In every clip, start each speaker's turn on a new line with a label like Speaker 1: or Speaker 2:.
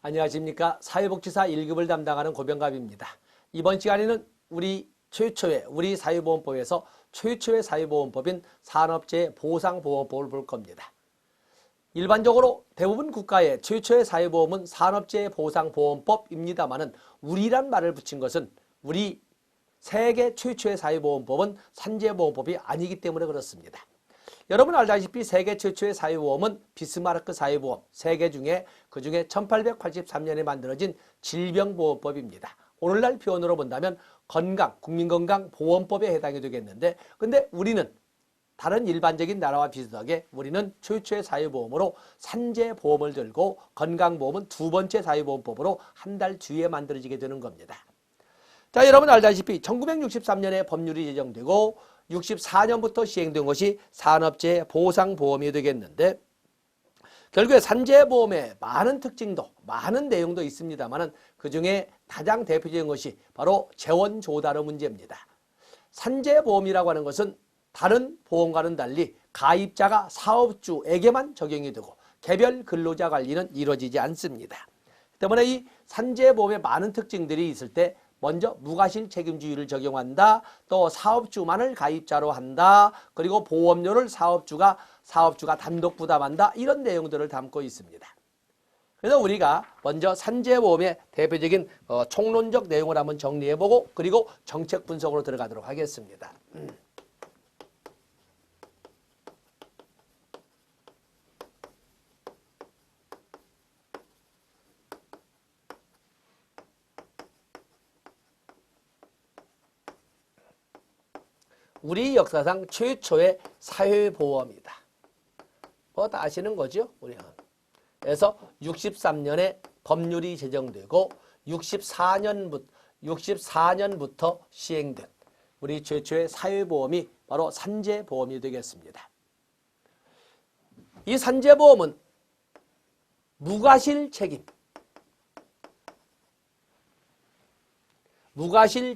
Speaker 1: 안녕하십니까. 사회복지사 1급을 담당하는 고병갑입니다. 이번 시간에는 우리 사회보험법에서 최초의 사회보험법인 산업재해 보상보험법을 볼 겁니다. 일반적으로 대부분 국가의 최초의 사회보험은 산업재해 보상보험법입니다만은 우리란 말을 붙인 것은 우리 세계 최초의 사회보험법은 산재보험법이 아니기 때문에 그렇습니다. 여러분 알다시피 세계 최초의 사회보험은 비스마르크 사회보험, 세계 중에 그중에 1883년에 만들어진 질병보험법입니다. 오늘날 표현으로 본다면 국민건강보험법에 해당이 되겠는데, 근데 우리는 다른 일반적인 나라와 비슷하게 우리는 최초의 사회보험으로 산재보험을 들고 건강보험은 두 번째 사회보험법으로 한 달 뒤에 만들어지게 되는 겁니다. 자, 여러분 알다시피 1963년에 법률이 제정되고 64년부터 시행된 것이 산업재해 보상보험이 되겠는데, 결국에 산재보험의 많은 특징도 많은 내용도 있습니다만 그중에 가장 대표적인 것이 바로 재원조달의 문제입니다. 산재보험이라고 하는 것은 다른 보험과는 달리 가입자가 사업주에게만 적용이 되고 개별 근로자 관리는 이루어지지 않습니다. 때문에 이 산재보험의 많은 특징들이 있을 때 먼저 무과실 책임주의를 적용한다. 또 사업주만을 가입자로 한다. 그리고 보험료를 사업주가 단독 부담한다. 이런 내용들을 담고 있습니다. 그래서 우리가 먼저 산재보험의 대표적인 총론적 내용을 한번 정리해보고 그리고 정책 분석으로 들어가도록 하겠습니다. 우리 역사상 최초의 사회보험이다. 뭐 다 아시는 거죠? 우리는. 그래서 63년에 법률이 제정되고 64년부터 시행된 우리 최초의 사회보험이 바로 산재보험이 되겠습니다. 이 산재보험은 무과실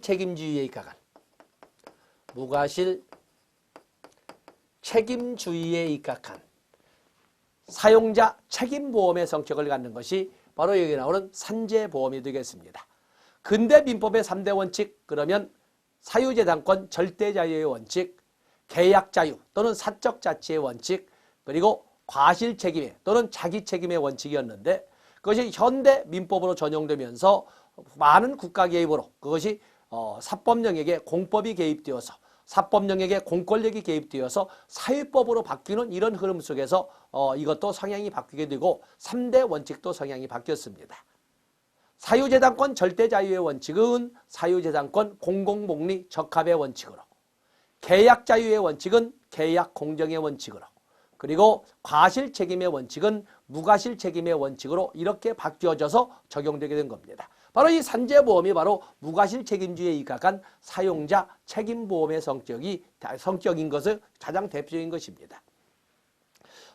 Speaker 1: 책임주의에 입각한 무과실 책임주의에 입각한 사용자 책임보험의 성격을 갖는 것이 바로 여기 나오는 산재보험이 되겠습니다. 근대 민법의 3대 원칙, 그러면 사유재산권 절대자유의 원칙, 계약자유 또는 사적자치의 원칙, 그리고 과실책임의 또는 자기책임의 원칙이었는데, 그것이 현대 민법으로 전용되면서 많은 국가 개입으로 그것이 사법령에게 공법이 개입되어서 사법령에게 공권력이 개입되어서 사회법으로 바뀌는 이런 흐름 속에서 이것도 성향이 바뀌게 되고 3대 원칙도 성향이 바뀌었습니다. 사유재산권 절대자유의 원칙은 사유재산권 공공복리 적합의 원칙으로, 계약자유의 원칙은 계약공정의 원칙으로, 그리고 과실책임의 원칙은 무과실책임의 원칙으로 이렇게 바뀌어져서 적용되게 된 겁니다. 바로 이 산재보험이 바로 무과실 책임주의에 입각한 사용자 책임보험의 성격인 것을 가장 대표적인 것입니다.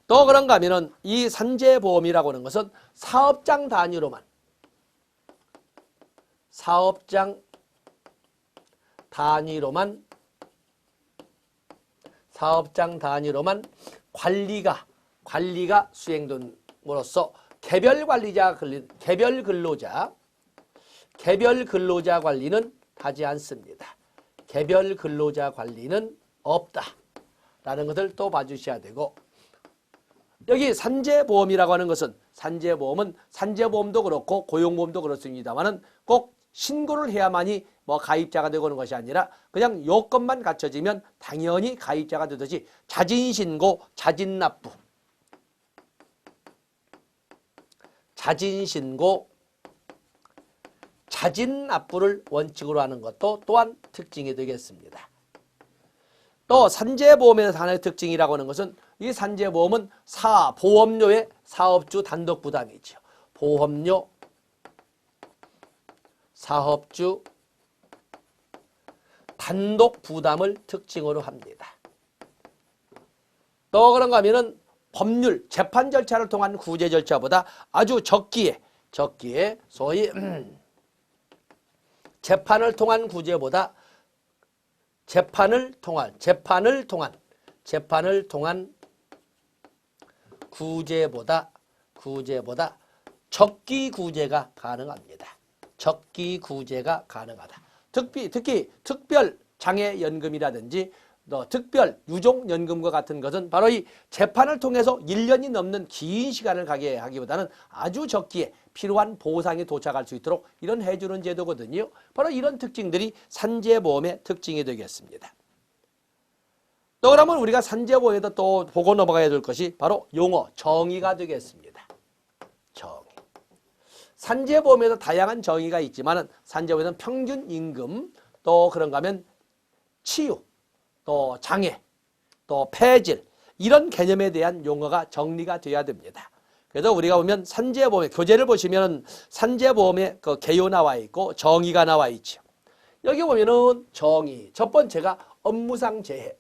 Speaker 1: 또 그런가 하면은 이 산재보험이라고 하는 것은 사업장 단위로만 관리가 수행됨으로써 개별 근로자 관리는 하지 않습니다. 개별 근로자 관리는 없다라는 것을 또 봐주셔야 되고, 여기 산재보험이라고 하는 것은 산재보험도 그렇고 고용보험도 그렇습니다만은 꼭 신고를 해야만이 가입자가 되고 하는 것이 아니라 그냥 요건만 갖춰지면 당연히 가입자가 되듯이 자진신고, 자진납부를 원칙으로 하는 것도 또한 특징이 되겠습니다. 또 산재보험의 하나의 특징이라고 하는 것은 이 산재보험은 보험료의 사업주 단독 부담이죠. 보험료 사업주 단독 부담을 특징으로 합니다. 또 그런가 하면은 법률, 재판 절차를 통한 구제 절차보다 아주 적기에 소위 재판을 통한 구제보다 재판을 통한 구제보다 적기구제가 가능합니다. 적기구제가 가능하다. 특히 특별장애연금이라든지 특별 유족연금과 같은 것은 바로 이 재판을 통해서 1년이 넘는 긴 시간을 가게 하기보다는 아주 적기에 필요한 보상이 도착할 수 있도록 이런 해주는 제도거든요. 바로 이런 특징들이 산재보험의 특징이 되겠습니다. 또 그러면 우리가 산재보험에도 또 보고 넘어가야 될 것이 바로 용어, 정의가 되겠습니다. 정의. 산재보험에도 다양한 정의가 있지만 산재보험에는 평균임금, 또 그런가 하면 치유, 또 장애, 또 폐질 이런 개념에 대한 용어가 정리가 돼야 됩니다. 그래서 우리가 보면 산재보험의 교재를 보시면 산재보험의 그 개요 나와 있고 정의가 나와 있죠. 여기 보면은 정의 첫 번째가 업무상 재해.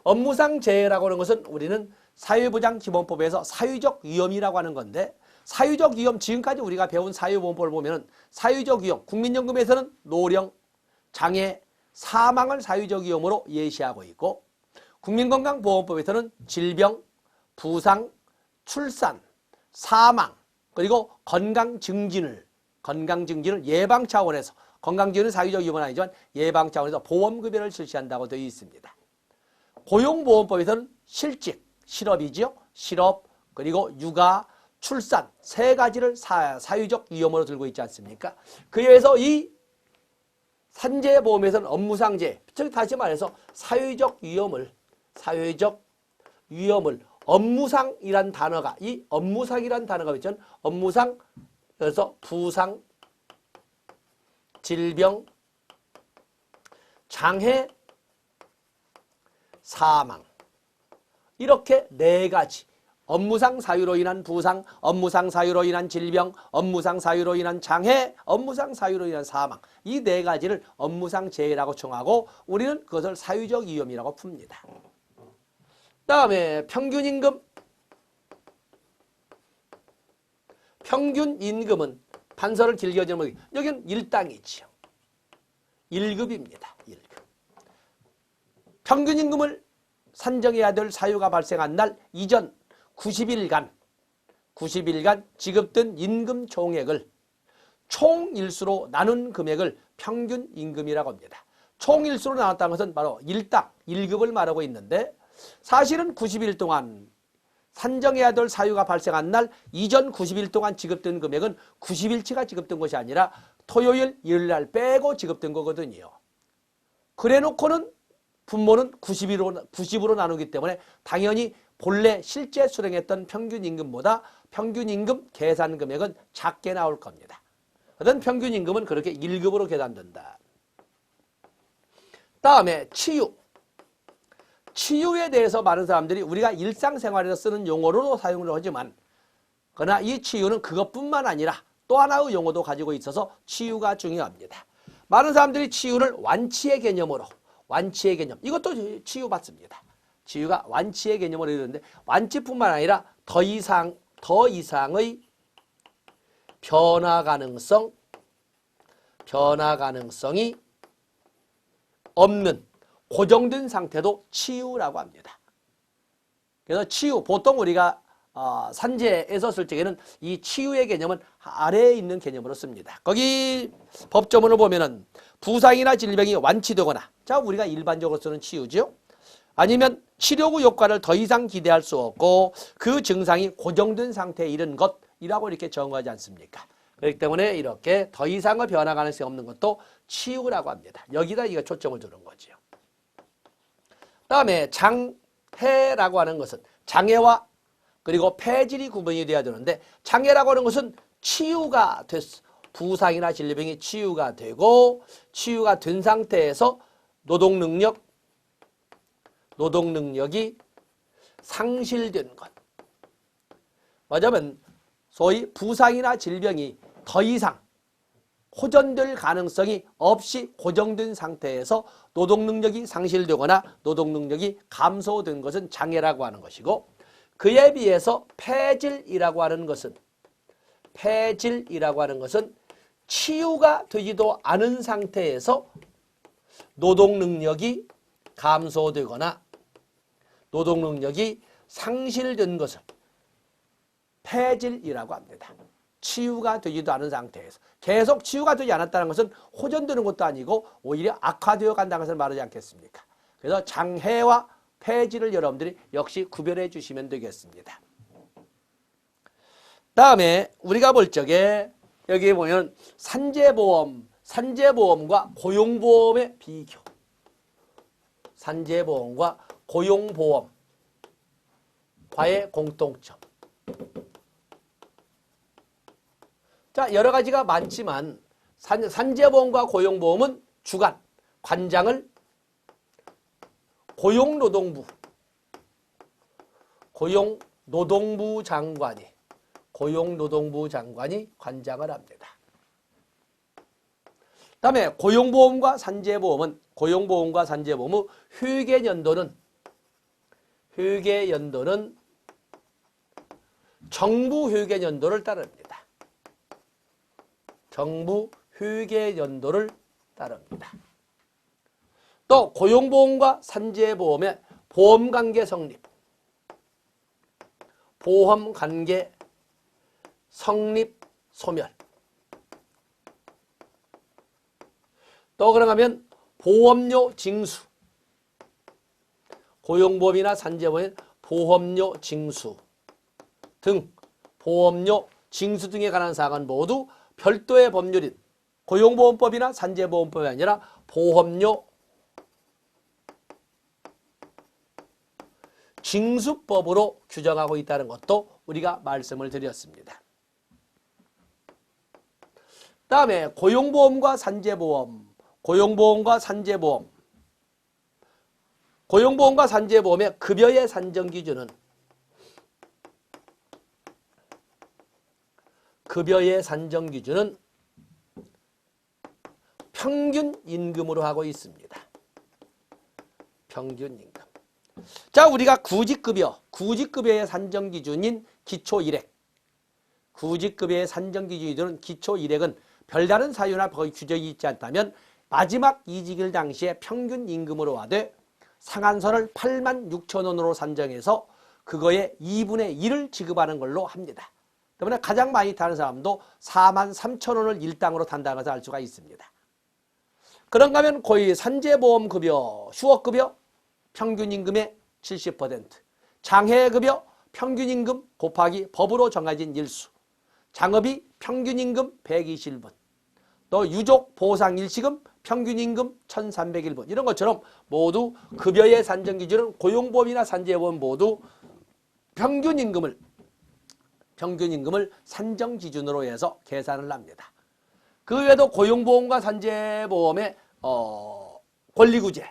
Speaker 1: 업무상 재해라고 하는 것은 우리는 사회보장기본법에서 사회적 위험이라고 하는 건데 사회적 위험 지금까지 우리가 배운 사회보험법을 보면 사회적 위험 국민연금에서는 노령, 장애, 사망을 사회적 위험으로 예시하고 있고 국민건강보험법에서는 질병, 부상, 출산, 사망 그리고 건강증진을 예방 차원에서 건강증진은 사회적 위험은 아니지만 예방 차원에서 보험급여를 실시한다고 되어 있습니다. 고용보험법에서는 실직, 실업이죠. 실업 그리고 육아, 출산 세 가지를 사회적 위험으로 들고 있지 않습니까? 그에 의해서 이 산재보험에서는 업무상재해, 즉 다시 말해서 사회적 위험을 업무상이란 단어가 이 업무상이란 단어가 있죠. 업무상 그래서 부상, 질병, 장애, 사망 이렇게 네 가지 업무상 사유로 인한 부상, 업무상 사유로 인한 질병, 업무상 사유로 인한 장애, 업무상 사유로 인한 사망 이 네 가지를 업무상 재해라고称하고 우리는 그것을 사회적 위험이라고 풉니다. 다음에 평균임금. 평균임금은 판서를 길게 하자면 여기는 일당이지요. 1급입니다. 1급. 평균임금을 산정해야 될 사유가 발생한 날 이전 90일간 지급된 임금 총액을 총일수로 나눈 금액을 평균임금이라고 합니다. 총일수로 나눴다는 것은 바로 일당, 1급을 말하고 있는데 사실은 90일 동안 산정해야 될 사유가 발생한 날 이전 90일 동안 지급된 금액은 90일치가 지급된 것이 아니라 토요일, 일요일날 빼고 지급된 거거든요. 그래놓고는 분모는 90으로 나누기 때문에 당연히 본래 실제 수령했던 평균임금보다 평균임금 계산 금액은 작게 나올 겁니다. 어떤 평균임금은 그렇게 1급으로 계산된다. 다음에 치유. 치유에 대해서 많은 사람들이 우리가 일상생활에서 쓰는 용어로도 사용을 하지만 그러나 이 치유는 그것뿐만 아니라 또 하나의 용어도 가지고 있어서 치유가 중요합니다. 많은 사람들이 치유를 완치의 개념으로 이것도 치유받습니다. 치유가 완치의 개념으로 이러는데 완치뿐만 아니라 더 이상의 변화 가능성이 없는 고정된 상태도 치유라고 합니다. 그래서 치유, 보통 우리가 산재에서 쓸 적에는 이 치유의 개념은 아래에 있는 개념으로 씁니다. 거기 법조문을 보면은 부상이나 질병이 완치되거나, 자 우리가 일반적으로 쓰는 치유죠. 아니면 치료 후 효과를 더 이상 기대할 수 없고 그 증상이 고정된 상태에 이른 것이라고 이렇게 정하지 않습니까? 그렇기 때문에 이렇게 더 이상의 변화 가능성이 없는 것도 치유라고 합니다. 여기다 이거 초점을 두는 거죠. 다음에 장해라고 하는 것은 장애와 그리고 폐질이 구분이 돼야 되는데 장애라고 하는 것은 치유가 됐어. 부상이나 질병이 치유가 되고 치유가 된 상태에서 노동능력이 상실된 것. 뭐냐면 소위 부상이나 질병이 더 이상 호전될 가능성이 없이 고정된 상태에서 노동능력이 상실되거나 노동능력이 감소된 것은 장애라고 하는 것이고 그에 비해서 폐질이라고 하는 것은 치유가 되지도 않은 상태에서 노동능력이 감소되거나 노동능력이 상실된 것을 폐질이라고 합니다. 치유가 되지도 않은 상태에서 계속 치유가 되지 않았다는 것은 호전되는 것도 아니고 오히려 악화되어 간다는 것을 말하지 않겠습니까? 그래서 장해와 폐질을 여러분들이 역시 구별해 주시면 되겠습니다. 다음에 우리가 볼 적에 여기 보면 산재보험과 고용보험의 비교. 산재보험과 고용보험과의 공통점. 자, 여러 가지가 많지만 산재보험과 고용보험은 주관, 관장을 고용노동부 장관이 관장을 합니다. 다음에 고용보험과 산재보험의 휴계연도는 정부 휴계연도를 따릅니다. 또 고용보험과 산재보험의 보험관계 성립 소멸. 또 그러면 보험료 징수. 고용보험이나 산재보험의 보험료 징수 등에 관한 사항은 모두 별도의 법률인 고용보험법이나 산재보험법이 아니라 보험료 징수법으로 규정하고 있다는 것도 우리가 말씀을 드렸습니다. 다음에 고용보험과 산재보험의 급여의 산정 기준은 평균 임금으로 하고 있습니다. 평균 임금. 자, 우리가 구직급여의 산정 기준인 기초일액. 구직급여의 산정 기준은 기초일액은 별다른 사유나 규정이 있지 않다면 마지막 이직일 당시에 평균 임금으로 하되 상한선을 86,000원으로 산정해서 그거의 2분의 1을 지급하는 걸로 합니다. 때문에 가장 많이 타는 사람도 43,000원을 일당으로 탄다는 것을 알 수가 있습니다. 그런가 하면 거의 산재보험급여, 휴업급여 평균임금의 70%, 장해급여 평균임금 곱하기 법으로 정해진 일수, 장업이 평균임금 121분, 또 유족보상일시금 평균임금 1,301분 이런 것처럼 모두 급여의 산정기준은 고용보험이나 산재보험 모두 평균임금을 산정기준으로 해서 계산을 합니다. 그 외에도 고용보험과 산재보험의 권리구제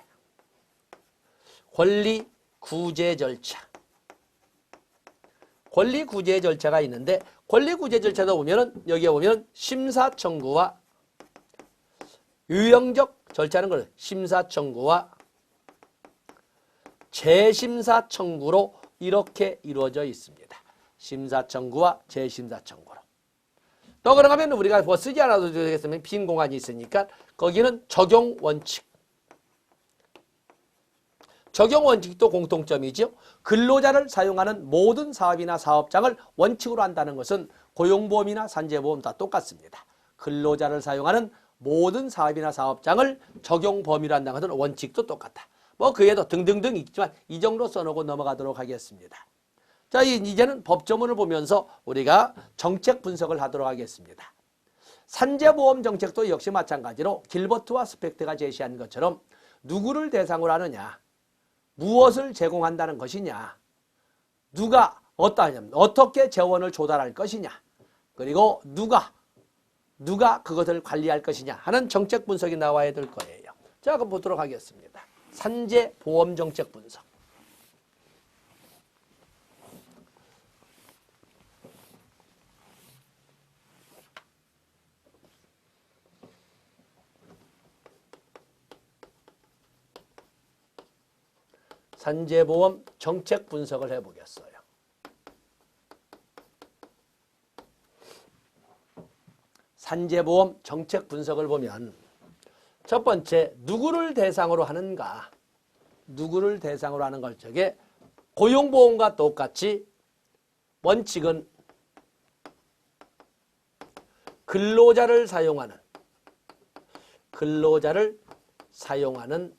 Speaker 1: 절차가 있는데 권리구제 절차도 보면은 여기에 보면 심사청구와 유형적 절차는 걸 심사청구와 재심사청구로 이렇게 이루어져 있습니다. 심사청구와 재심사청구로. 또 그러면 우리가 뭐 쓰지 않아도 되겠으면 빈 공간이 있으니까 거기는 적용 원칙도 공통점이죠. 근로자를 사용하는 모든 사업이나 사업장을 원칙으로 한다는 것은 고용보험이나 산재보험 다 똑같습니다. 근로자를 사용하는 모든 사업이나 사업장을 적용 범위로 한다는 것은 원칙도 똑같다. 뭐 그 외에도 등등등 있지만 이 정도 써놓고 넘어가도록 하겠습니다. 자, 이제는 법조문을 보면서 우리가 정책 분석을 하도록 하겠습니다. 산재보험 정책도 역시 마찬가지로 길버트와 스펙트가 제시한 것처럼 누구를 대상으로 하느냐, 무엇을 제공한다는 것이냐, 누가 어떻게 재원을 조달할 것이냐, 그리고 누가 그것을 관리할 것이냐 하는 정책 분석이 나와야 될 거예요. 자, 그럼 보도록 하겠습니다. 산재보험 정책 분석. 산재보험 정책 분석을 해보겠어요. 산재보험 정책 분석을 보면 첫 번째, 누구를 대상으로 하는가? 누구를 대상으로 하는 걸 적에 고용보험과 똑같이 원칙은 근로자를 사용하는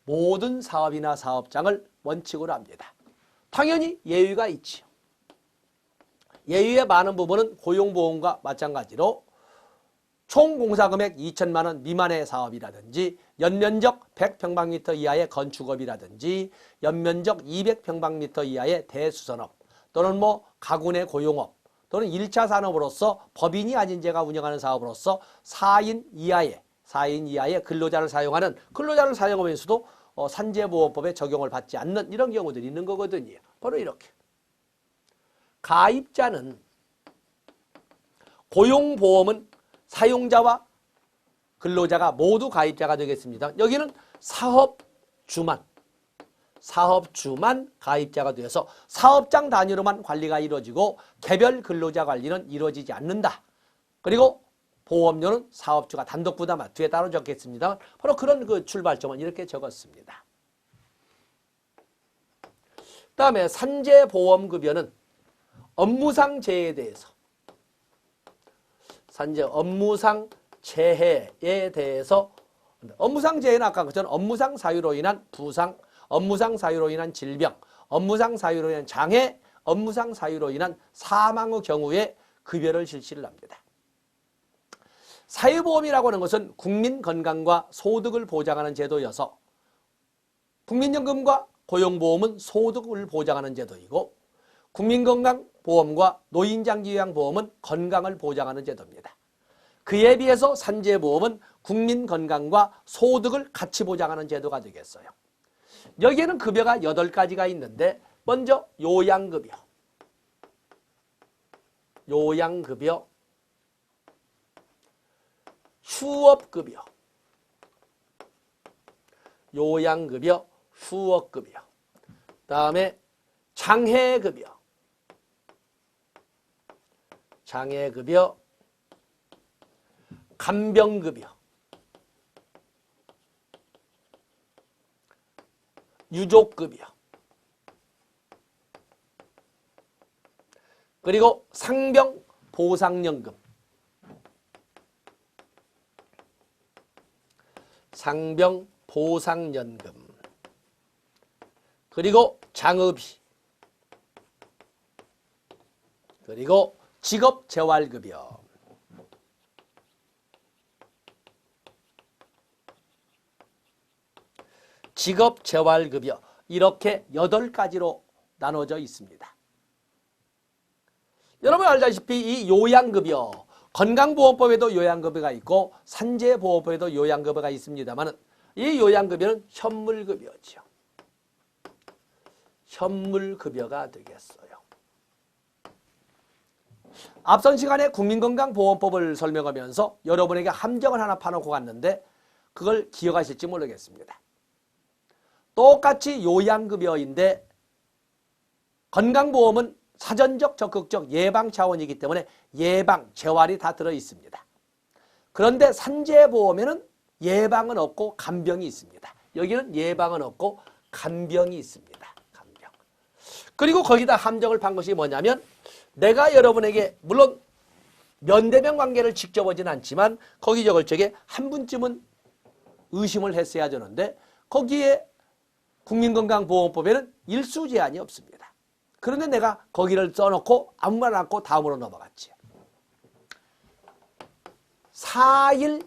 Speaker 1: 모든 사업이나 사업장을 원칙으로 합니다. 당연히 예외가 있지요. 예외의 많은 부분은 고용보험과 마찬가지로 총 공사금액 2천만 원 미만의 사업이라든지 연면적 100평방미터 이하의 건축업이라든지 연면적 200평방미터 이하의 대수선업 또는 가구 내 고용업 또는 1차 산업으로서 법인이 아닌 자가 운영하는 사업으로서 4인 이하의 근로자를 사용하면서도 산재보험법에 적용을 받지 않는 이런 경우들이 있는 거거든요. 바로 이렇게. 가입자는 고용보험은 사용자와 근로자가 모두 가입자가 되겠습니다. 여기는 사업주만 가입자가 되어서 사업장 단위로만 관리가 이루어지고 개별 근로자 관리는 이루어지지 않는다. 그리고 보험료는 사업주가 단독 부담 뒤에 따로 적겠습니다. 바로 그런 그 출발점은 이렇게 적었습니다. 다음에 산재보험급여는 업무상 재해에 대해서 업무상 재해는 아까 그전 업무상 사유로 인한 부상, 업무상 사유로 인한 질병, 업무상 사유로 인한 장애, 업무상 사유로 인한 사망의 경우에 급여를 실시를 합니다. 사회보험이라고 하는 것은 국민 건강과 소득을 보장하는 제도여서 국민연금과 고용보험은 소득을 보장하는 제도이고 국민건강보험과 노인장기요양보험은 건강을 보장하는 제도입니다. 그에 비해서 산재보험은 국민건강과 소득을 같이 보장하는 제도가 되겠어요. 여기에는 급여가 8가지가 있는데 먼저 요양급여, 휴업급여, 휴업급여, 다음에 장애급여, 간병급여, 유족급여, 그리고 상병보상연금, 그리고 장의비, 그리고 직업재활급여, 이렇게 8가지로 나눠져 있습니다. 여러분 알다시피 이 요양급여, 건강보험법에도 요양급여가 있고 산재보험법에도 요양급여가 있습니다만 이 요양급여는 현물급여죠. 현물급여가 되겠어요. 앞선 시간에 국민건강보험법을 설명하면서 여러분에게 함정을 하나 파놓고 갔는데 그걸 기억하실지 모르겠습니다. 똑같이 요양급여인데 건강보험은 사전적 적극적 예방 차원이기 때문에 예방, 재활이 다 들어있습니다. 그런데 산재보험에는 예방은 없고 간병이 있습니다. 여기는 예방은 없고 간병이 있습니다. 간병. 그리고 거기다 함정을 판 것이 뭐냐면 내가 여러분에게 물론 면대면 관계를 직접 오진 않지만 거기 적을 적에 한 분쯤은 의심을 했어야 되는데 거기에 국민건강보험법에는 일수 제한이 없습니다. 그런데 내가 거기를 써놓고 아무 말 않고 다음으로 넘어갔지. 4일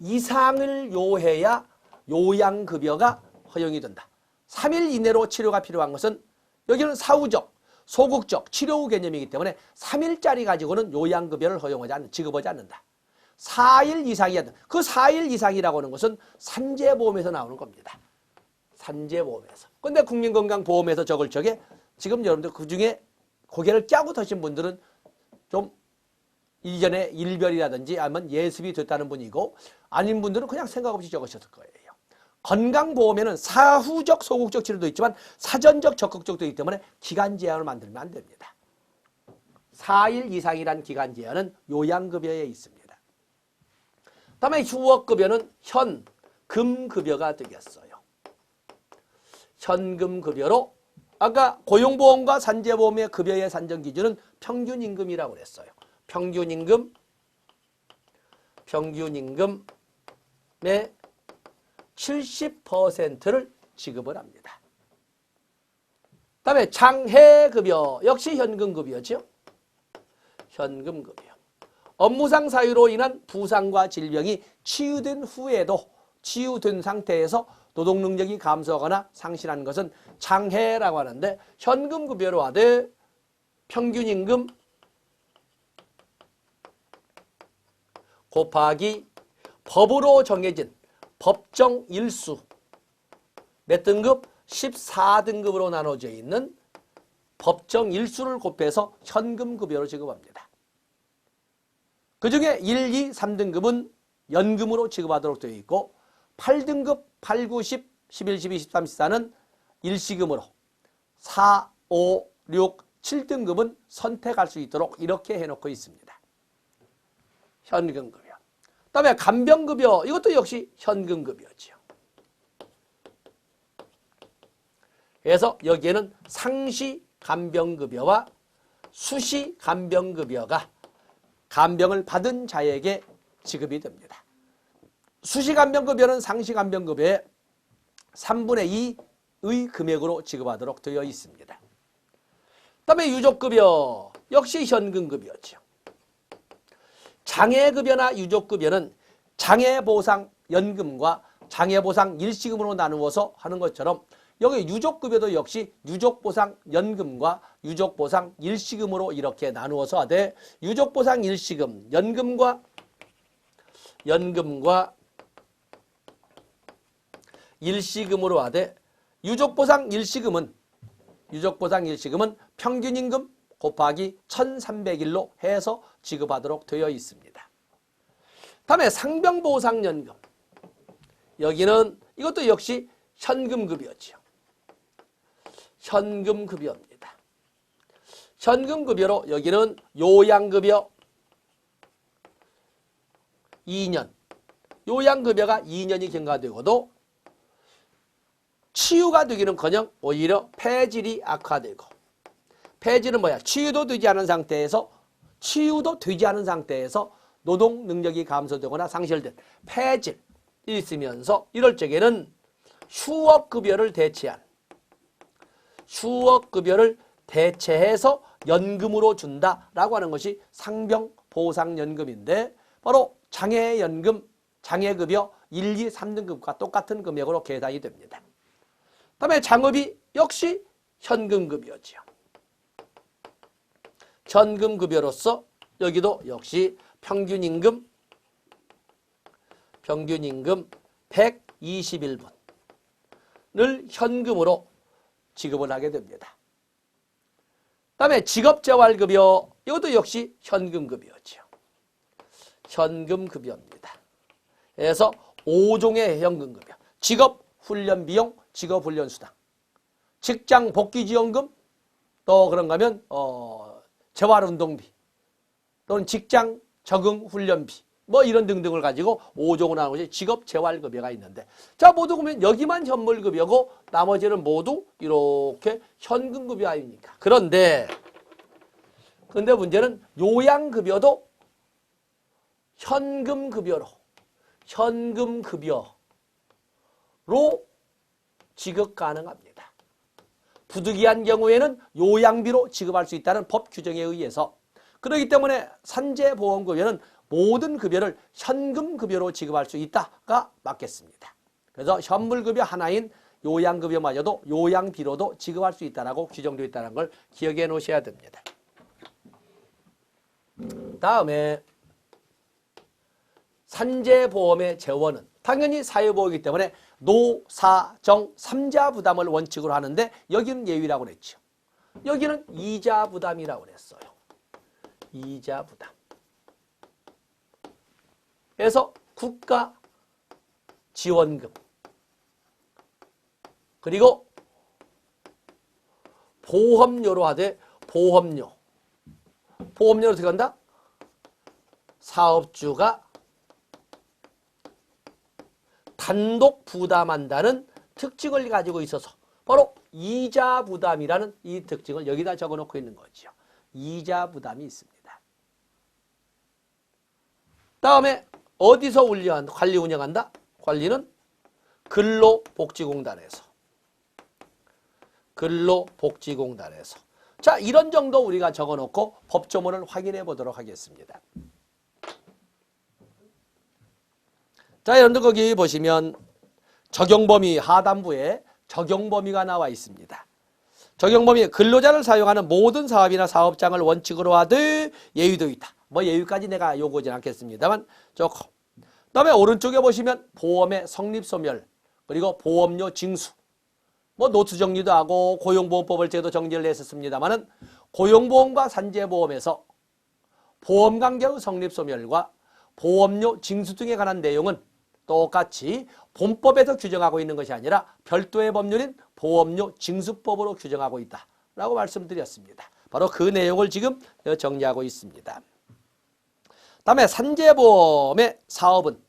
Speaker 1: 이상을 요해야 요양급여가 허용이 된다. 3일 이내로 치료가 필요한 것은 여기는 사후적, 소극적, 치료 후 개념이기 때문에 3일짜리 가지고는 요양급여를 지급하지 않는다. 4일 이상이야. 그 4일 이상이라고 하는 것은 산재보험에서 나오는 겁니다. 산재보험에서. 근데 국민건강보험에서 적을 적에 지금 여러분들 그중에 고개를 깨고 드신 분들은 좀 이전에 일별이라든지 아니면 예습이 됐다는 분이고 아닌 분들은 그냥 생각 없이 적으셨을 거예요. 건강보험에는 사후적 소극적 치료도 있지만 사전적 적극적도 있기 때문에 기간 제한을 만들면 안 됩니다. 4일 이상이란 기간 제한은 요양급여에 있습니다. 다음에 휴업급여는 현금급여가 되겠어요. 현금급여로 아까 고용보험과 산재보험의 급여의 산정 기준은 평균임금이라고 그랬어요. 평균임금의 70%를 지급을 합니다. 다음에 장해급여 역시 현금급여죠. 현금급여. 업무상 사유로 인한 부상과 질병이 치유된 후에도 치유된 상태에서 노동능력이 감소하거나 상실한 것은 장해라고 하는데 현금급여로 하되 평균임금 곱하기 법으로 정해진 법정 일수 몇 등급? 14등급으로 나눠져 있는 법정 일수를 곱해서 현금급여로 지급합니다. 그중에 1, 2, 3등급은 연금으로 지급하도록 되어 있고 8등급, 8, 9, 10, 11, 12, 13, 14는 일시금으로 4, 5, 6, 7등급은 선택할 수 있도록 이렇게 해놓고 있습니다. 현금급여. 그다음에 간병급여 이것도 역시 현금급여죠. 그래서 여기에는 상시 간병급여와 수시 간병급여가 간병을 받은 자에게 지급이 됩니다. 수시 간병급여는 상시 간병급여의 3분의 2의 금액으로 지급하도록 되어 있습니다. 그다음에 유족급여 역시 현금급여죠. 장애급여나 유족급여는 장애보상연금과 장애보상 일시금으로 나누어서 하는 것처럼 여기 유족급여도 역시 유족보상연금과 유족보상 일시금으로 이렇게 나누어서 하되 유족보상 일시금 연금과 일시금으로 하되 유족보상 일시금은 평균임금 곱하기 1300일로 해서 지급하도록 되어 있습니다. 다음에 상병보상연금 여기는 이것도 역시 현금급여죠. 현금급여입니다. 현금급여로 여기는 요양급여 2년 요양급여가 2년이 경과되고도 치유가 되기는커녕 오히려 폐질이 악화되고 폐질은 뭐야? 치유도 되지 않은 상태에서 노동 능력이 감소되거나 상실된 폐질이 있으면서 이럴 적에는 휴업급여를 대체해서 연금으로 준다라고 하는 것이 상병보상연금인데 바로 장애연금, 장애급여 1, 2, 3등급과 똑같은 금액으로 계산이 됩니다. 다음에 장업이 역시 현금급여죠. 현금급여로서 여기도 역시 평균임금 121분을 현금으로 지급을 하게 됩니다. 다음에 직업재활급여 이것도 역시 현금급여죠. 현금급여입니다. 그래서 5종의 현금급여 직업훈련비용, 직업훈련수당, 직장복귀지원금 또 그런가 하면 재활운동비 또는 직장적응훈련비 뭐 이런 등등을 가지고 5종을 하는 것이 직업재활급여가 있는데 자 모두 보면 여기만 현물급여고 나머지는 모두 이렇게 현금급여 아닙니까? 그런데 문제는 요양급여도 현금급여로 지급 가능합니다. 부득이한 경우에는 요양비로 지급할 수 있다는 법 규정에 의해서 그렇기 때문에 산재보험급여는 모든 급여를 현금급여로 지급할 수 있다가 맞겠습니다. 그래서 현물급여 하나인 요양급여마저도 요양비로도 지급할 수 있다고 규정되어 있다는 걸 기억해 놓으셔야 됩니다. 다음에 산재보험의 재원은 당연히 사회보험이기 때문에 노, 사, 정, 3자 부담을 원칙으로 하는데 여기는 예외라고 그랬죠. 여기는 이자 부담이라고 그랬어요. 이자 부담. 그래서 국가 지원금 그리고 보험료로 하되 보험료로 어떻게 한다? 사업주가 단독 부담한다는 특징을 가지고 있어서 바로 이자 부담이라는 이 특징을 여기다 적어놓고 있는 거죠. 이자 부담이 있습니다. 다음에 어디서 관리 운영한다? 관리는 근로복지공단에서. 근로복지공단에서. 자, 이런 정도 우리가 적어놓고 법조문을 확인해 보도록 하겠습니다. 자, 여러분들 거기 보시면 적용범위 하단부에 적용범위가 나와 있습니다. 적용범위 근로자를 사용하는 모든 사업이나 사업장을 원칙으로 하되 예유도 있다. 뭐 예유까지 내가 요구하진 않겠습니다만 조금. 그다음에 오른쪽에 보시면 보험의 성립소멸 그리고 보험료 징수 뭐 노트 정리도 하고 고용보험법을 제도 정리를 했었습니다만은 고용보험과 산재보험에서 보험관계의 성립소멸과 보험료 징수 등에 관한 내용은 똑같이 본법에서 규정하고 있는 것이 아니라 별도의 법률인 보험료 징수법으로 규정하고 있다라고 말씀드렸습니다. 바로 그 내용을 지금 정리하고 있습니다. 다음에 산재보험의 사업은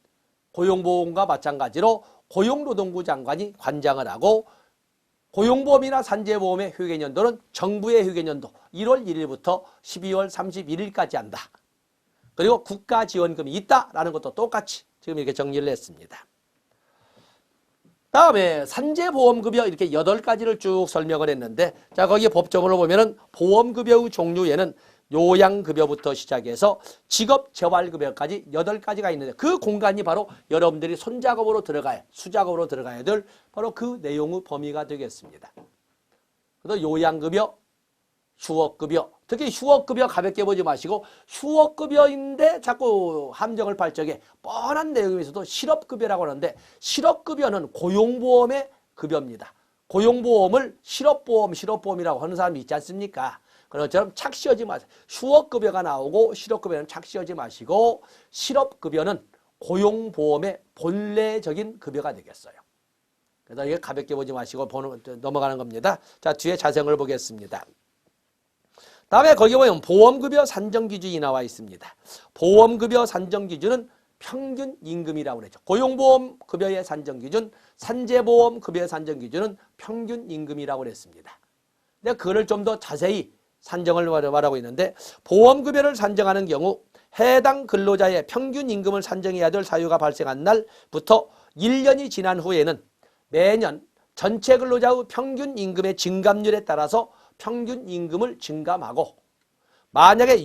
Speaker 1: 고용보험과 마찬가지로 고용노동부 장관이 관장을 하고 고용보험이나 산재보험의 휴게연도는 정부의 휴게연도 1월 1일부터 12월 31일까지 한다. 그리고 국가지원금이 있다라는 것도 똑같이 지금 이렇게 정리를 했습니다. 다음에 산재보험급여 이렇게 8가지를 쭉 설명을 했는데 자 거기에 법조문을 보면은 보험급여의 종류에는 요양급여부터 시작해서 직업재활급여까지 8가지가 있는데 그 공간이 바로 여러분들이 손작업으로 수작업으로 들어가야 될 바로 그 내용의 범위가 되겠습니다. 그래서 요양급여, 휴업급여, 특히 휴업급여 가볍게 보지 마시고 휴업급여인데 자꾸 함정을 팔 적에 뻔한 내용에서도 실업급여라고 하는데 실업급여는 고용보험의 급여입니다. 고용보험을 실업보험이라고 하는 사람이 있지 않습니까? 그런 것처럼 착시하지 마세요. 휴업급여가 나오고 실업급여는 착시하지 마시고 실업급여는 고용보험의 본래적인 급여가 되겠어요. 그래서 이게 가볍게 보지 마시고 넘어가는 겁니다. 자, 뒤에 자세를 보겠습니다. 다음에 거기 보면 보험급여 산정기준이 나와 있습니다. 보험급여 산정기준은 평균임금이라고 그랬죠. 고용보험급여의 산정기준, 산재보험급여의 산정기준은 평균임금이라고 그랬습니다. 근데 그거를 좀 더 자세히 산정을 말하고 있는데 보험급여를 산정하는 경우 해당 근로자의 평균임금을 산정해야 될 사유가 발생한 날부터 1년이 지난 후에는 매년 전체 근로자의 평균임금의 증감률에 따라서 평균임금을 증감하고 만약에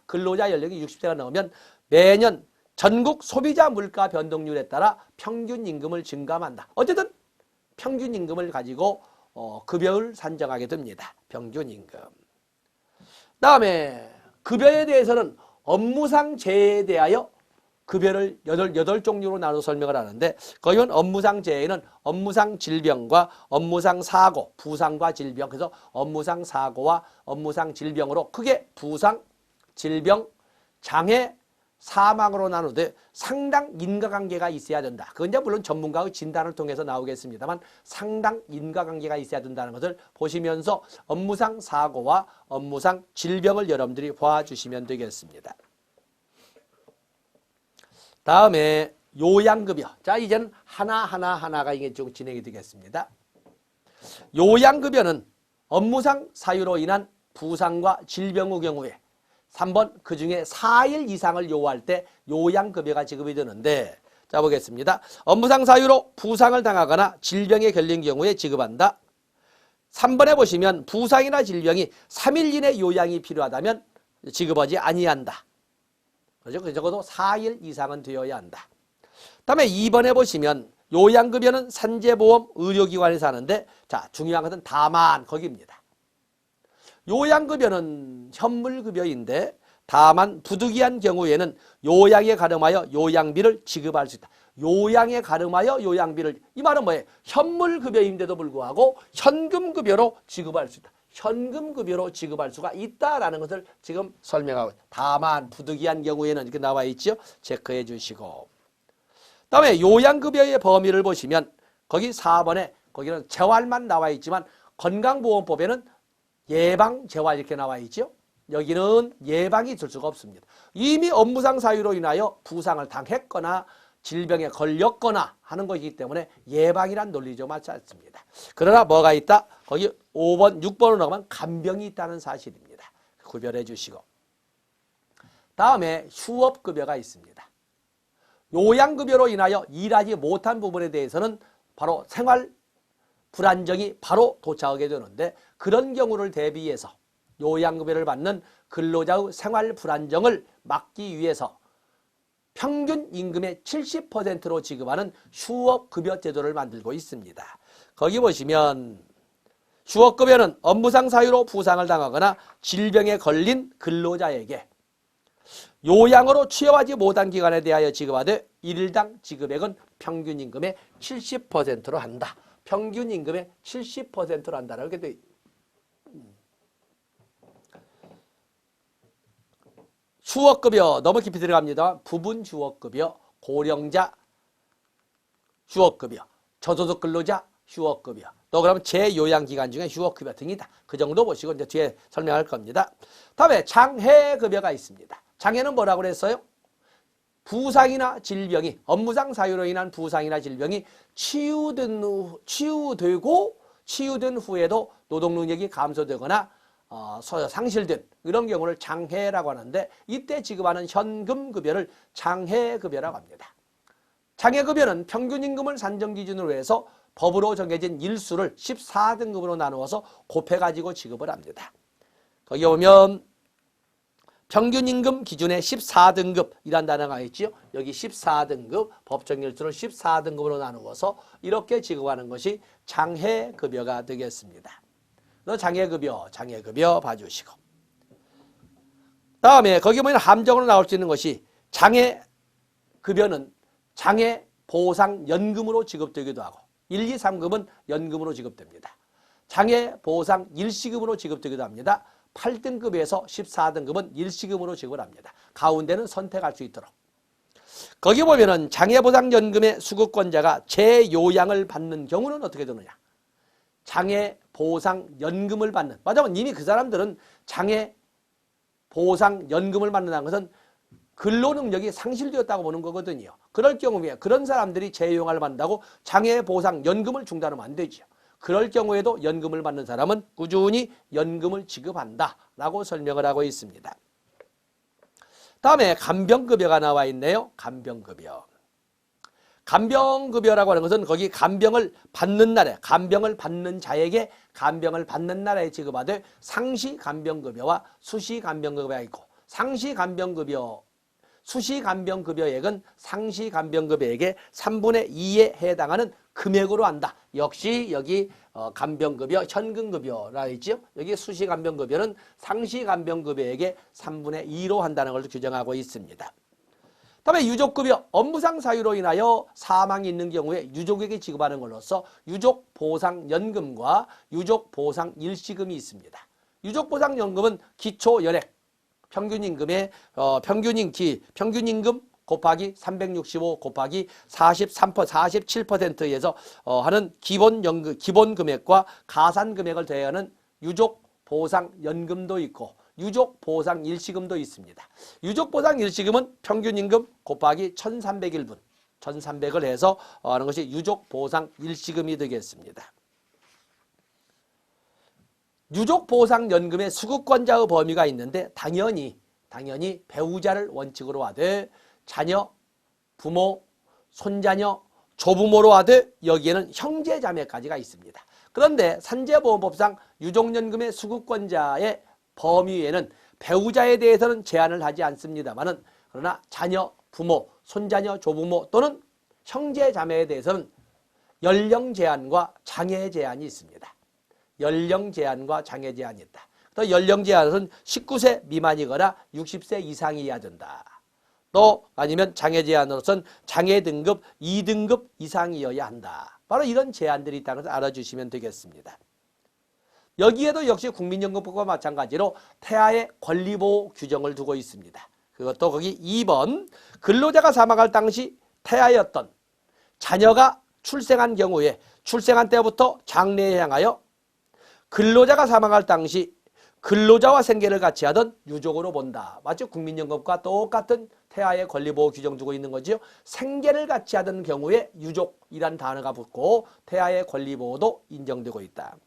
Speaker 1: 근로자 연령이 60세가 넘으면 매년 전국 소비자 물가 변동률에 따라 평균임금을 증감한다. 어쨌든 평균임금을 가지고 급여를 산정하게 됩니다. 평균임금. 다음에 급여에 대해서는 업무상 재해에 대하여 급여를 8종류로 나눠 설명을 하는데 거기는 업무상 재해는 업무상 질병과 업무상 사고, 부상과 질병 그래서 업무상 사고와 업무상 질병으로 크게 부상, 질병, 장애, 사망으로 나누되 상당 인과관계가 있어야 된다. 그건 이제 물론 전문가의 진단을 통해서 나오겠습니다만 상당 인과관계가 있어야 된다는 것을 보시면서 업무상 사고와 업무상 질병을 여러분들이 봐주시면 되겠습니다. 다음에 요양급여. 자, 이제는 하나가 이게 좀 진행이 되겠습니다. 요양급여는 업무상 사유로 인한 부상과 질병의 경우에 3번 그중에 4일 이상을 요구할 때 요양급여가 지급이 되는데 자 보겠습니다. 업무상 사유로 부상을 당하거나 질병에 걸린 경우에 지급한다. 3번에 보시면 부상이나 질병이 3일 이내 요양이 필요하다면 지급하지 아니한다. 그렇죠? 적어도 4일 이상은 되어야 한다. 다음에 2번에 보시면 요양급여는 산재보험 의료기관에서 하는데 자 중요한 것은 다만 거기입니다. 요양급여는 현물급여인데 다만 부득이한 경우에는 요양에 가름하여 요양비를 지급할 수 있다. 요양에 가름하여 요양비를 이 말은 뭐예요? 현물급여인데도 불구하고 현금급여로 지급할 수 있다. 현금급여로 지급할 수가 있다라는 것을 지금 설명하고 있다. 다만 부득이한 경우에는 이렇게 나와 있죠. 체크해 주시고 다음에 요양급여의 범위를 보시면 거기 4번에 거기는 재활만 나와 있지만 건강보험법에는 예방재활 이렇게 나와 있죠. 여기는 예방이 될 수가 없습니다. 이미 업무상 사유로 인하여 부상을 당했거나 질병에 걸렸거나 하는 것이기 때문에 예방이란 논리죠. 맞지 않습니다. 그러나 뭐가 있다? 거기 5번, 6번으로 나가면 간병이 있다는 사실입니다. 구별해 주시고. 다음에 휴업급여가 있습니다. 요양급여로 인하여 일하지 못한 부분에 대해서는 바로 생활 불안정이 바로 도착하게 되는데, 그런 경우를 대비해서 요양급여를 받는 근로자의 생활 불안정을 막기 위해서 평균 임금의 70%로 지급하는 휴업급여 제도를 만들고 있습니다. 거기 보시면 휴업급여는 업무상 사유로 부상을 당하거나 질병에 걸린 근로자에게 요양으로 취업하지 못한 기간에 대하여 지급하되 일일당 지급액은 평균 임금의 70%로 한다. 평균 임금의 70%로 한다라고 이렇게 돼 있습니다. 휴업급여 너무 깊이 들어갑니다. 부분 휴업급여, 고령자 휴업급여, 저소득 근로자 휴업급여, 또 그러면 재요양기간 중에 휴업급여 등이다. 그 정도 보시고 이제 뒤에 설명할 겁니다. 다음에 장해급여가 있습니다. 장해는 뭐라고 그랬어요? 부상이나 질병이, 업무상 사유로 인한 부상이나 질병이 치유된 후에도 노동 능력이 감소되거나 상실된 이런 경우를 장해라고 하는데, 이때 지급하는 현금급여를 장해급여라고 합니다. 장해급여는 평균임금을 산정기준으로 해서 법으로 정해진 일수를 14등급으로 나누어서 곱해가지고 지급을 합니다. 거기 보면 평균임금 기준의 14등급이란 단어가 있죠. 여기 14등급, 법정일수를 14등급으로 나누어서 이렇게 지급하는 것이 장해급여가 되겠습니다. 장해급여 봐주시고. 다음에 거기 보면 함정으로 나올 수 있는 것이, 장해급여는 장해보상연금으로 지급되기도 하고 1, 2, 3급은 연금으로 지급됩니다. 장해보상 일시금으로 지급되기도 합니다. 8등급에서 14등급은 일시금으로 지급을 합니다. 가운데는 선택할 수 있도록. 거기 보면은 장해보상연금의 수급권자가 재요양을 받는 경우는 어떻게 되느냐. 장해보상연금을 받는, 맞아요. 이미 그 사람들은 장해보상연금을 받는다는 것은 근로능력이 상실되었다고 보는 거거든요. 그럴 경우에 그런 사람들이 재요양을 받는다고 장해보상연금을 중단하면 안 되죠. 그럴 경우에도 연금을 받는 사람은 꾸준히 연금을 지급한다라고 설명을 하고 있습니다. 다음에 간병급여가 나와 있네요. 간병급여. 간병급여라고 하는 것은 거기 간병을 받는 날에, 간병을 받는 자에게 간병을 받는 날에 지급하되 상시간병급여와 수시간병급여가 있고, 수시간병급여액은 상시간병급여액의 3분의 2에 해당하는 금액으로 한다. 역시 여기 간병급여, 현금급여라 있죠. 여기 수시간병급여는 상시간병급여액의 3분의 2로 한다는 걸 규정하고 있습니다. 다음에 유족급여, 업무상 사유로 인하여 사망이 있는 경우에 유족에게 지급하는 것으로서 유족보상연금과 유족보상일시금이 있습니다. 유족보상연금은 기초연액, 평균임금 곱하기 365 곱하기 47%에서 하는 기본 금액과 가산 금액을 대하는 유족보상연금도 있고 유족보상일시금도 있습니다. 유족보상일시금은 평균임금 곱하기 1300일분, 1300을 해서 하는 것이 유족보상일시금이 되겠습니다. 유족보상연금의 수급권자의 범위가 있는데 당연히 배우자를 원칙으로 하되 자녀, 부모, 손자녀, 조부모로 하되 여기에는 형제자매까지가 있습니다. 그런데 산재보험법상 유족연금의 수급권자의 범위에는 배우자에 대해서는 제한을 하지 않습니다만은, 그러나 자녀, 부모, 손자녀, 조부모 또는 형제자매에 대해서는 연령 제한과 장애 제한이 있습니다. 연령 제한과 장애 제한이 있다. 또 연령 제한은 19세 미만이거나 60세 이상이어야 된다. 또 아니면 장애 제한으로서는 장애 등급 2등급 이상이어야 한다. 바로 이런 제한들이 있다는 것을 알아주시면 되겠습니다. 여기에도 역시 국민연금법과 마찬가지로 태아의 권리보호 규정을 두고 있습니다. 그것도 거기 2번, 근로자가 사망할 당시 태아였던 자녀가 출생한 경우에 출생한 때부터 장래에 향하여 근로자가 사망할 당시 근로자와 생계를 같이 하던 유족으로 본다. 맞죠? 국민연금과 똑같은 태아의 권리보호 규정 두고 있는 거지요. 생계를 같이 하던 경우에 유족이란 단어가 붙고 태아의 권리보호도 인정되고 있다.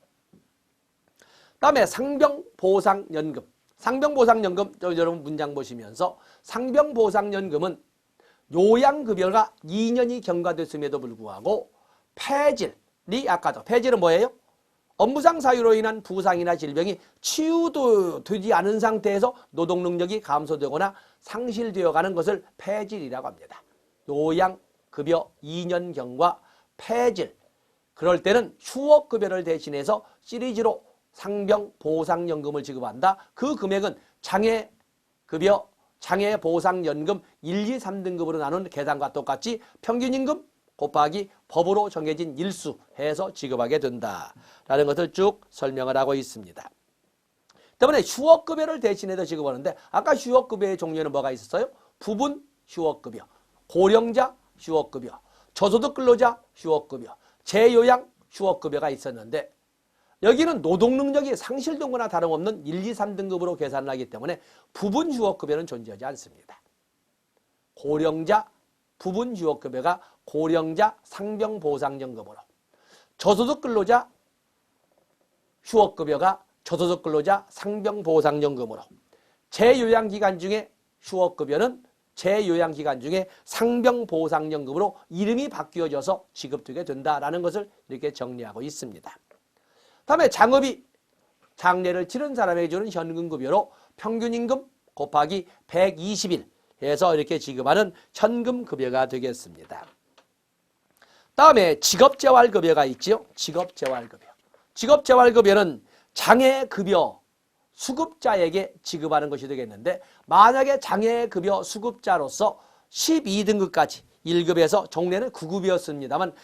Speaker 1: 다음에 상병보상연금. 상병보상연금 여러분 문장 보시면서 상병보상연금은 요양급여가 2년이 경과됐음에도 불구하고 폐질이 아까도 폐질은 뭐예요? 업무상 사유로 인한 부상이나 질병이 치유되지 않은 상태에서 노동능력이 감소되거나 상실되어 가는 것을 폐질이라고 합니다. 요양급여 2년 경과 폐질. 그럴 때는 휴업급여를 대신해서 시리즈로 상병보상연금을 지급한다. 그 금액은 장애급여, 장애보상연금 1, 2, 3등급으로 나눈 계산과 똑같이 평균임금 곱하기 법으로 정해진 일수 해서 지급하게 된다라는 것을 쭉 설명을 하고 있습니다. 때문에 휴업급여를 대신해서 지급하는데 아까 휴업급여의 종류는 뭐가 있었어요? 부분 휴업급여, 고령자 휴업급여, 저소득 근로자 휴업급여, 재요양 휴업급여가 있었는데 여기는 노동능력이 상실되거나 다름없는 1, 2, 3등급으로 계산을 하기 때문에 부분 휴업급여는 존재하지 않습니다. 고령자 부분 휴업급여가 고령자 상병보상연금으로, 저소득 근로자 휴업급여가 저소득 근로자 상병보상연금으로, 재요양기간 중에 휴업급여는 재요양기간 중에 상병보상연금으로 이름이 바뀌어져서 지급되게 된다라는 것을 이렇게 정리하고 있습니다. 다음에 장업이 장례를 치른 사람에게 주는 현금급여로 평균임금 곱하기 120일 해서 이렇게 지급하는 현금급여가 되겠습니다. 다음에 직업재활급여가 있죠. 직업재활급여. 직업재활급여는 장애급여 수급자에게 지급하는 것이 되겠는데 만약에 장애급여 수급자로서 12등급까지 1급에서 종래는 9급이었습니다만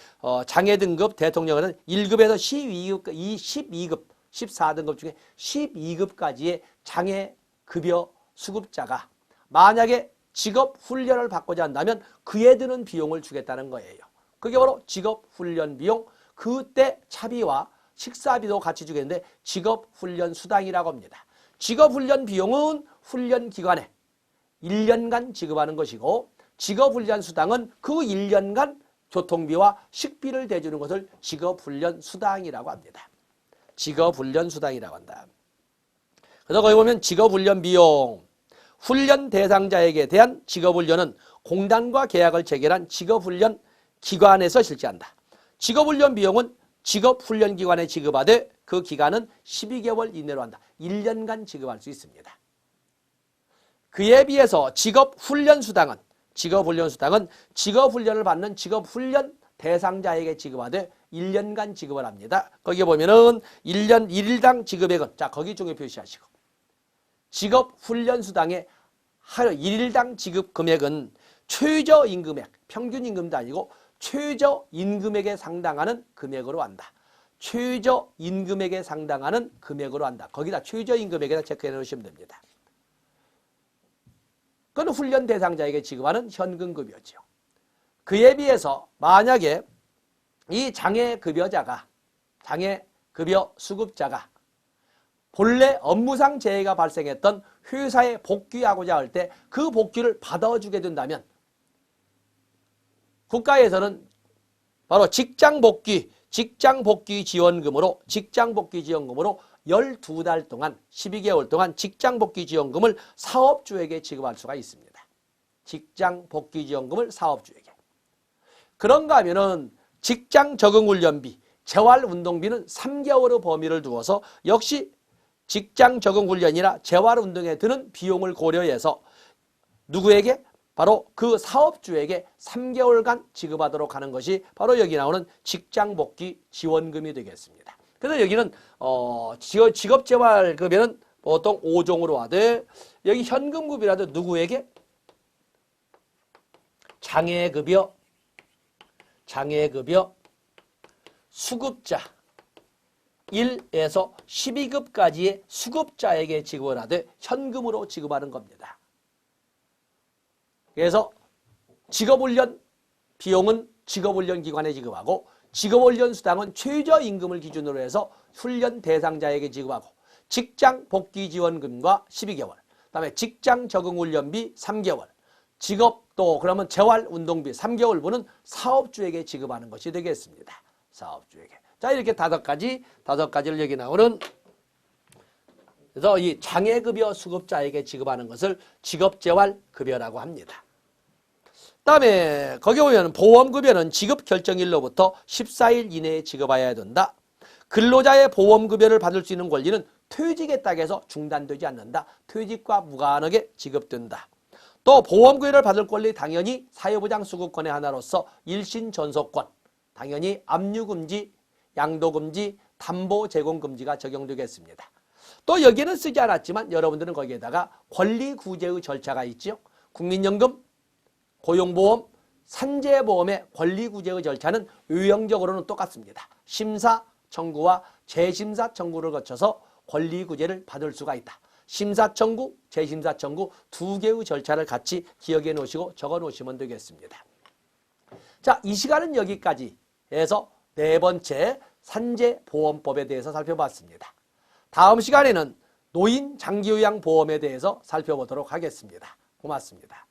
Speaker 1: 장애등급 대통령은 1급에서 12급 14등급 중에 12급까지의 장애급여 수급자가 만약에 직업훈련을 받고자 한다면 그에 드는 비용을 주겠다는 거예요. 그게 바로 직업훈련 비용, 그때 차비와 식사비도 같이 주겠는데 직업훈련 수당이라고 합니다. 직업훈련 비용은 훈련기간에 1년간 지급하는 것이고 직업훈련 수당은 그 1년간 교통비와 식비를 대주는 것을 직업훈련 수당이라고 합니다. 직업훈련 수당이라고 한다. 그래서 거기 보면 직업훈련 비용, 훈련 대상자에게 대한 직업훈련은 공단과 계약을 체결한 직업훈련 기관에서 실시한다. 직업훈련 비용은 직업훈련기관에 지급하되 그 기간은 12개월 이내로 한다. 1년간 지급할 수 있습니다. 그에 비해서 직업훈련수당은 직업훈련을 받는 직업훈련 대상자에게 지급하되 1년간 지급을 합니다. 거기에 보면은 1년 1일당 지급액은 자 거기 중에 표시하시고 직업훈련수당의 하루 1일당 지급 금액은 최저임금액, 평균임금도 아니고 최저임금액에 상당하는 금액으로 한다. 최저임금액에 상당하는 금액으로 한다. 거기다 최저임금액에다 체크해 놓으시면 됩니다. 그건 훈련 대상자에게 지급하는 현금급여죠. 그에 비해서 만약에 이 장애급여자가, 장애급여 수급자가 본래 업무상 재해가 발생했던 회사에 복귀하고자 할 때 그 복귀를 받아주게 된다면 국가에서는 바로 직장복귀 지원금으로 12달 동안 12개월 동안 직장복귀 지원금을 사업주에게 지급할 수가 있습니다. 직장복귀 지원금을 사업주에게. 그런가 하면은 직장적응훈련비, 재활운동비는 3개월의 범위를 두어서 역시 직장적응훈련이나 재활운동에 드는 비용을 고려해서 누구에게? 바로 그 사업주에게 3개월간 지급하도록 하는 것이 바로 여기 나오는 직장복귀 지원금이 되겠습니다. 그래서 여기는 직업재활급여는 보통 5종으로 하되 여기 현금급여라도 누구에게? 장애급여 수급자 1에서 12급까지의 수급자에게 지급을 하되 현금으로 지급하는 겁니다. 그래서 직업훈련 비용은 직업훈련기관에 지급하고 직업훈련 수당은 최저임금을 기준으로 해서 훈련 대상자에게 지급하고 직장 복귀지원금과 12개월, 그다음에 직장 적응훈련비 3개월, 직업 또 그러면 재활운동비 3개월분은 사업주에게 지급하는 것이 되겠습니다. 사업주에게. 자, 이렇게 다섯 가지를 여기 나오는, 그래서 이 장애급여 수급자에게 지급하는 것을 직업재활급여라고 합니다. 그다음에 거기 보면 보험급여는 지급결정일로부터 14일 이내에 지급해야 된다. 근로자의 보험급여를 받을 수 있는 권리는 퇴직에 따라서 중단되지 않는다. 퇴직과 무관하게 지급된다. 또 보험급여를 받을 권리 당연히 사회보장수급권의 하나로서 일신전속권, 당연히 압류금지, 양도금지, 담보제공금지가 적용되겠습니다. 또 여기는 쓰지 않았지만 여러분들은 거기에다가 권리구제의 절차가 있죠. 국민연금, 고용보험, 산재보험의 권리구제의 절차는 유형적으로는 똑같습니다. 심사 청구와 재심사 청구를 거쳐서 권리구제를 받을 수가 있다. 심사 청구, 재심사 청구 두 개의 절차를 같이 기억해 놓으시고 적어 놓으시면 되겠습니다. 자, 이 시간은 여기까지 해서 네 번째 산재보험법에 대해서 살펴봤습니다. 다음 시간에는 노인 장기요양보험에 대해서 살펴보도록 하겠습니다. 고맙습니다.